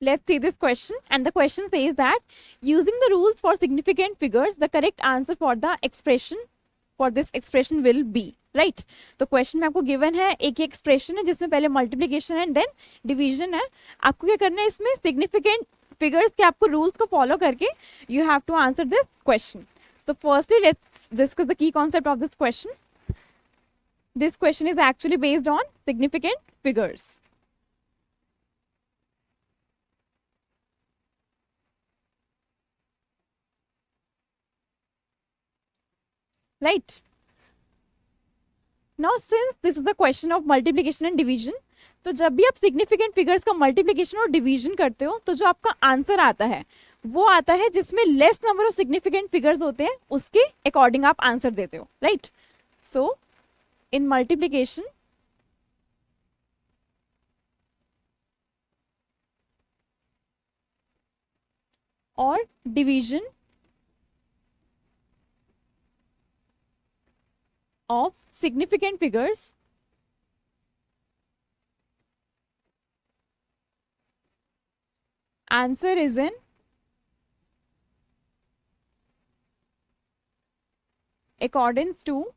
Let's see this question. And the question says that using the rules for significant figures, the correct answer for the expression for this expression will be, right? तो question में आपको given है एक ही expression है जिसमें पहले multiplication है then division है. आपको क्या करना है इसमें सिग्निफिकेंट फिगर्स के आपको रूल्स को फॉलो करके you have to answer this question. So firstly let's discuss the key concept of this question. This question is actually based on significant figures. Right? Now since this is the question of multiplication and division, तो जब भी आप significant figures का multiplication और division करते हो तो जो आपका आंसर आता है वो आता है जिसमें less number of significant figures होते हैं, उसके अकॉर्डिंग आप आंसर देते हो. Right? So in multiplication or division of significant figures, answer is in accordance to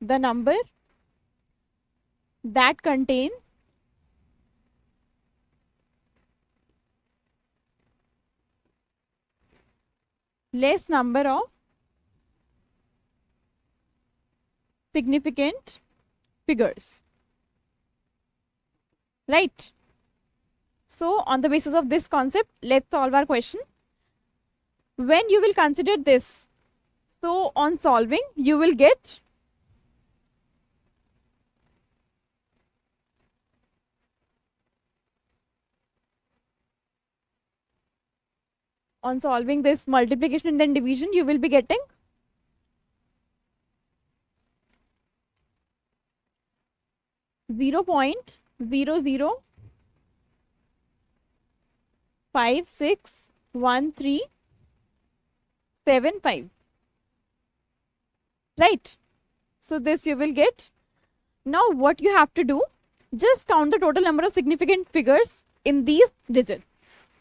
the number that contains less number of significant figures. Right? So on the basis of this concept, let's solve our question. When you will consider this, so on solving you will get on solving this multiplication and then division, you will be getting 0.00561375. Right? So this you will get. Now what you have to do, just count the total number of significant figures in these digits.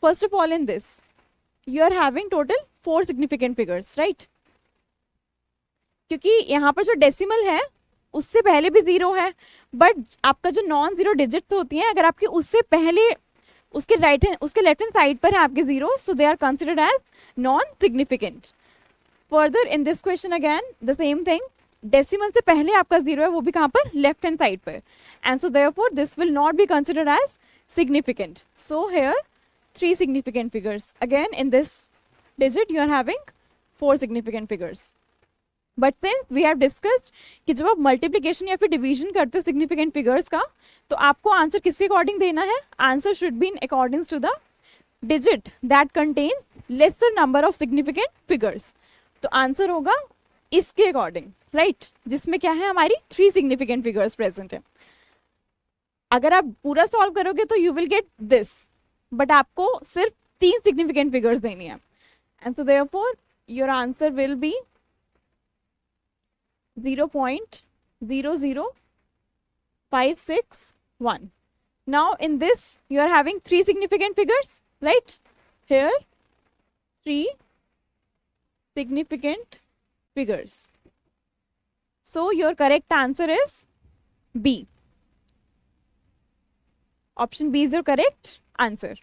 First of all, in this you are having total 4 significant figures, right? क्योंकि यहाँ पर जो decimal है उससे पहले भी 0 है, but आपका जो नॉन जीरो डिजिट्स होती हैं अगर आपके उससे पहले उसके राइट हैंड उसके लेफ्ट हैंड साइड पर है आपके 0, so they are considered as non significant. Further in this question again the same thing, decimal से पहले आपका 0 है वो भी कहाँ पर, लेफ्ट हैंड साइड पर, and so therefore this will not be considered as significant. So here 3 significant figures. Again in this digit you are having 4 significant figures. But since we have discussed कि जब आप multiplication या फिर division करते हो significant figures का, तो आपको आंसर किसके अकॉर्डिंग देना है? Answer should be in accordance to the digit that contains lesser number of significant figures. तो आंसर होगा इसके अकॉर्डिंग, राइट? जिसमें क्या है, हमारी 3 significant figures present है. अगर आप पूरा सॉल्व करोगे तो you will get this, but आपको सिर्फ 3 सिग्निफिकेंट फिगर्स देनी है, and so therefore your answer will be 0.00561. Now in this you are having 3 significant figures, right? Here 3 significant figures. So your correct answer is B. Option B is your correct answer.